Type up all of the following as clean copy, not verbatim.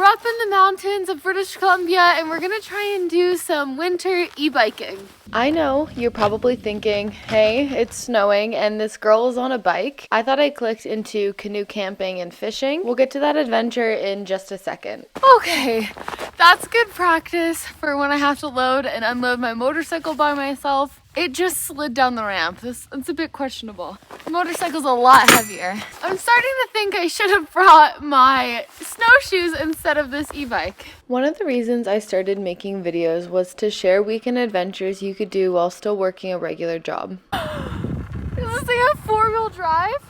We're up in the mountains of British Columbia and we're gonna try and do some winter e-biking. I know you're probably thinking, hey, it's snowing and this girl is on a bike. I thought I clicked into canoe camping and fishing. We'll get to that adventure in just a second. Okay, that's good practice for when I have to load and unload my motorcycle by myself. It just slid down the ramp. It's a bit questionable. The motorcycle's a lot heavier. I'm starting to think I should have brought my snowshoes instead of this e-bike. One of the reasons I started making videos was to share weekend adventures you could do while still working a regular job. Is this thing a four-wheel drive?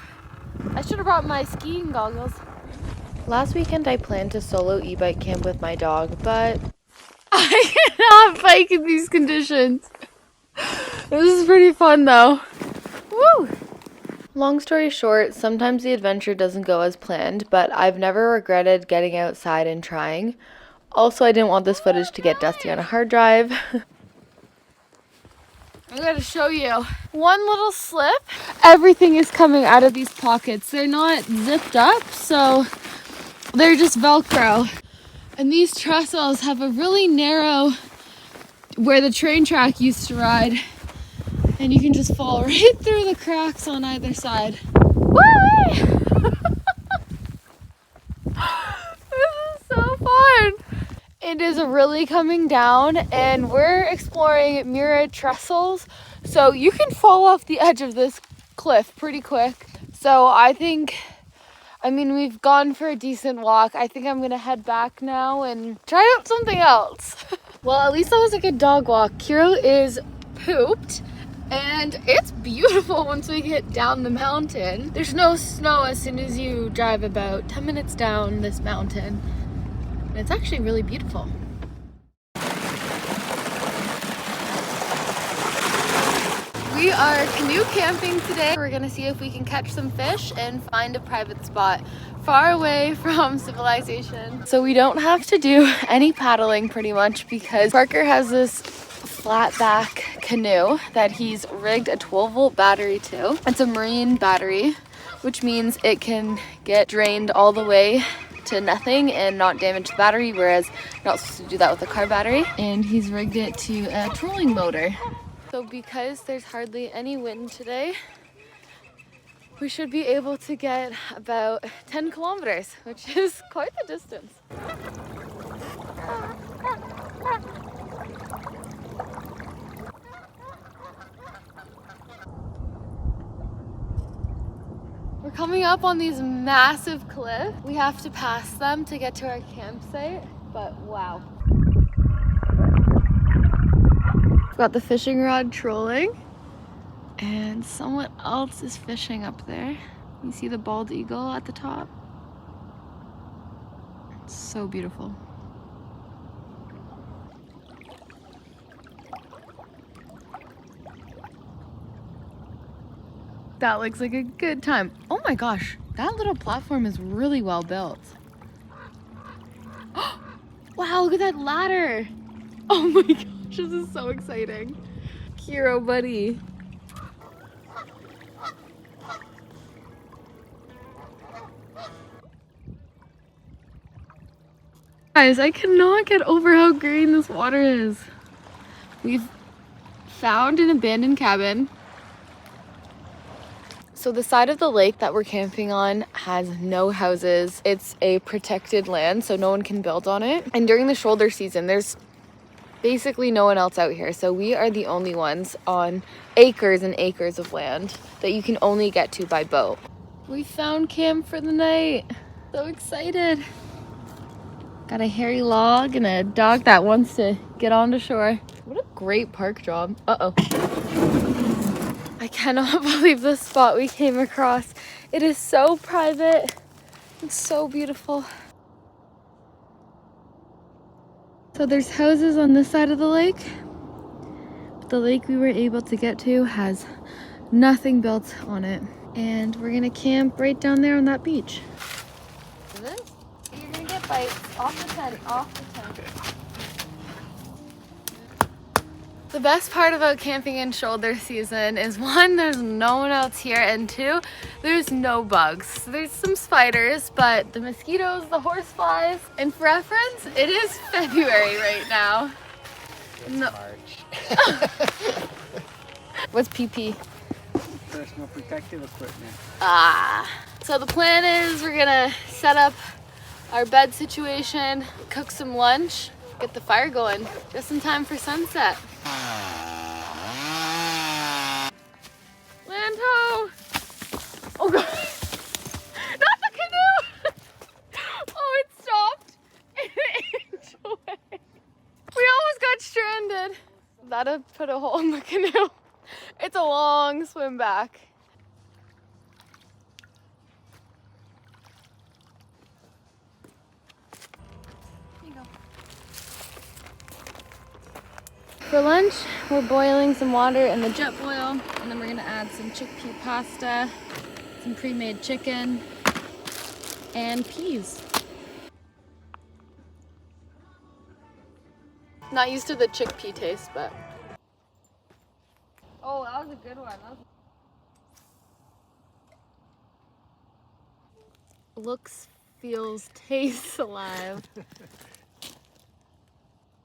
I should have brought my skiing goggles. Last weekend I planned to solo e-bike camp with my dog, but I cannot bike in these conditions. This is pretty fun though. Woo! Long story short, sometimes the adventure doesn't go as planned, but I've never regretted getting outside and trying. Also, I didn't want this footage to get dusty on a hard drive. I'm going to show you one little slip. Everything is coming out of these pockets. They're not zipped up, so they're just Velcro. And these trestles have a really narrow where the train track used to ride, and you can just fall right through the cracks on either side. Woo! This is so fun. It is really coming down and we're exploring mirrored trestles, so you can fall off the edge of this cliff pretty quick. So I mean, we've gone for a decent walk. I think I'm gonna head back now and try out something else. Well, at least that was a good dog walk. Kiro is pooped and it's beautiful once we get down the mountain. There's no snow as soon as you drive about 10 minutes down this mountain. And it's actually really beautiful. We are canoe camping today. We're gonna see if we can catch some fish and find a private spot far away from civilization. So we don't have to do any paddling pretty much because Parker has this flat back canoe that he's rigged a 12-volt battery to. It's a marine battery, which means it can get drained all the way to nothing and not damage the battery, whereas you're not supposed to do that with a car battery. And he's rigged it to a trolling motor. So because there's hardly any wind today, we should be able to get about 10 kilometers, which is quite the distance. We're coming up on these massive cliffs. We have to pass them to get to our campsite, but wow. We've got the fishing rod trolling. And someone else is fishing up there. You see the bald eagle at the top? It's so beautiful. That looks like a good time. Oh my gosh, that little platform is really well built. Wow, look at that ladder. Oh my gosh, this is so exciting. Kiro, buddy. Guys, I cannot get over how green this water is. We've found an abandoned cabin. So the side of the lake that we're camping on has no houses. It's a protected land, so no one can build on it. And during the shoulder season, there's basically no one else out here. So we are the only ones on acres and acres of land that you can only get to by boat. We found camp for the night. So excited. Got a hairy log and a dog that wants to get onto shore. What a great park job. Uh-oh. I cannot believe the spot we came across. It is so private. It's so beautiful. So there's houses on this side of the lake. But the lake we were able to get to has nothing built on it. And we're gonna camp right down there on that beach. You're gonna get bites off the tent, off the tent. The best part about camping in shoulder season is one, there's no one else here, and two, there's no bugs. There's some spiders, but the mosquitoes, the horseflies, and for reference, it is February right now. It's March. What's PP? Personal protective equipment. So the plan is we're gonna set up our bed situation, cook some lunch, get the fire going, just in time for sunset. Lanto! Oh god! Not the canoe! Oh, it stopped and it inched away. We almost got stranded. That'll put a hole in the canoe. It's a long swim back. Here you go. For lunch, we're boiling some water in the jet boil, and then we're gonna add some chickpea pasta, some pre-made chicken, and peas. Not used to the chickpea taste, but. Oh, that was a good one. Looks, feels, tastes alive.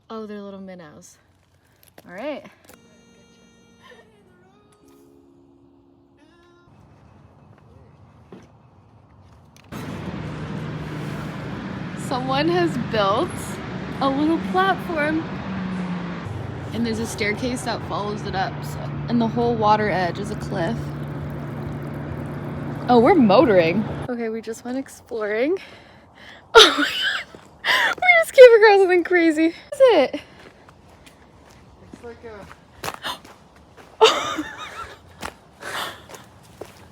Oh, they're little minnows. All right. Someone has built a little platform, and there's a staircase that follows it up, so, and the whole water edge is a cliff. Oh, we're motoring. Okay, we just went exploring. Oh my god. We just came across something crazy. What is it? It's like a...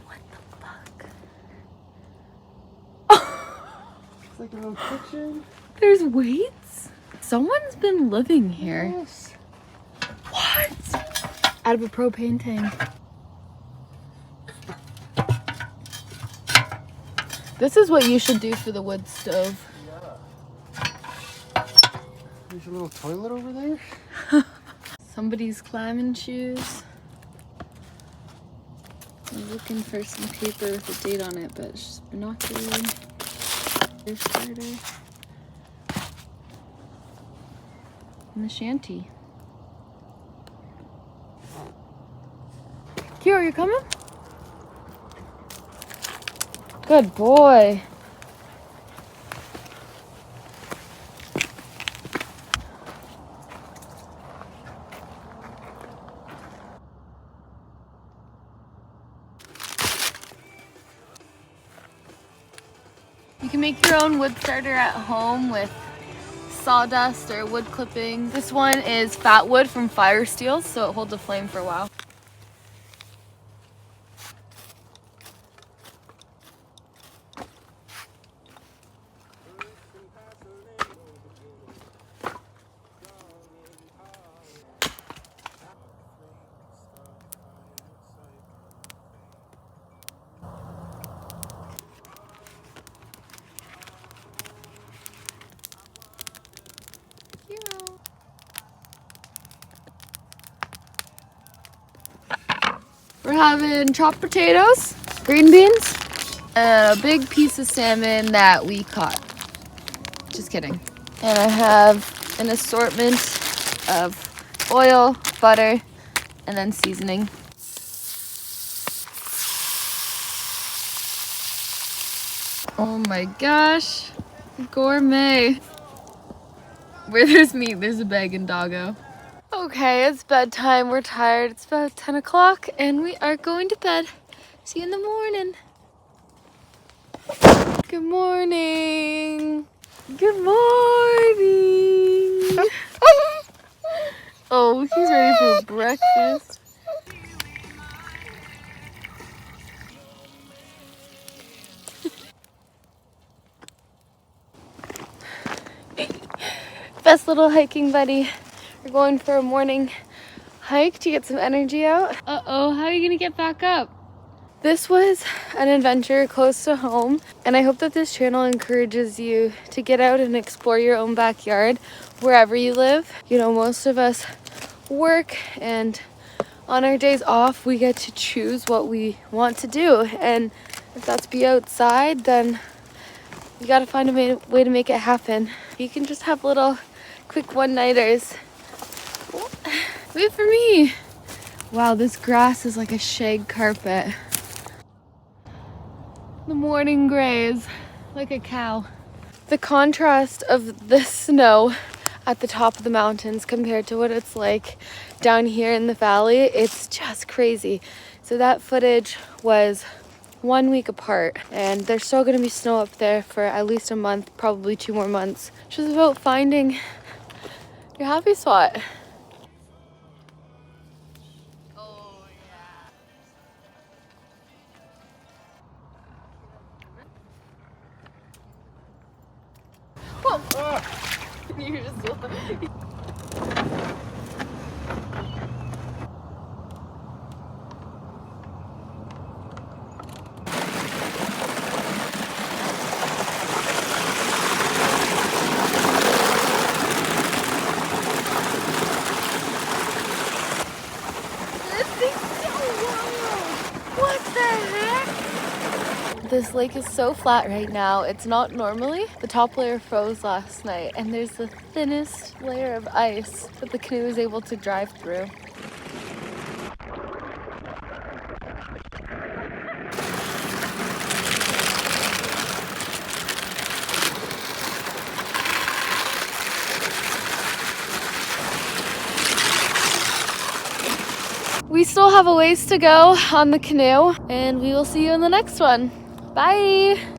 What the fuck? It's like a little kitchen. There's weights? Someone's been living here. Yes. What? Out of a propane tank. This is what you should do for the wood stove. Yeah. There's a little toilet over there. Somebody's climbing shoes. I'm looking for some paper with a date on it, but it's just binocular. Fire starter. And the shanty. Kiro, you coming? Good boy. You can make your own wood starter at home with sawdust or wood clipping. This one is fat wood from fire steel, so it holds a flame for a while. We're having chopped potatoes, green beans, and a big piece of salmon that we caught. Just kidding. And I have an assortment of oil, butter, and then seasoning. Oh my gosh, gourmet. Where there's meat, there's a bag in doggo. Okay, it's bedtime. We're tired. It's about 10 o'clock and we are going to bed. See you in the morning. Good morning. Good morning. Oh, he's ready for breakfast. Best little hiking buddy. We're going for a morning hike to get some energy out. Uh-oh, how are you gonna get back up? This was an adventure close to home, and I hope that this channel encourages you to get out and explore your own backyard wherever you live. You know, most of us work, and on our days off we get to choose what we want to do. And if that's be outside, then you gotta find a way to make it happen. You can just have little quick one-nighters. Wait for me. Wow, this grass is like a shag carpet. The morning grays like a cow. The contrast of the snow at the top of the mountains compared to what it's like down here in the valley, it's just crazy. So that footage was 1 week apart, and there's still gonna be snow up there for at least a month, probably 2 more months. It's just about finding your happy spot. Whoa! You're just... This thing's so wild! What the heck? This lake is so flat right now. It's not normally. The top layer froze last night, and there's the thinnest layer of ice that the canoe is able to drive through. We still have a ways to go on the canoe, and we will see you in the next one. Bye!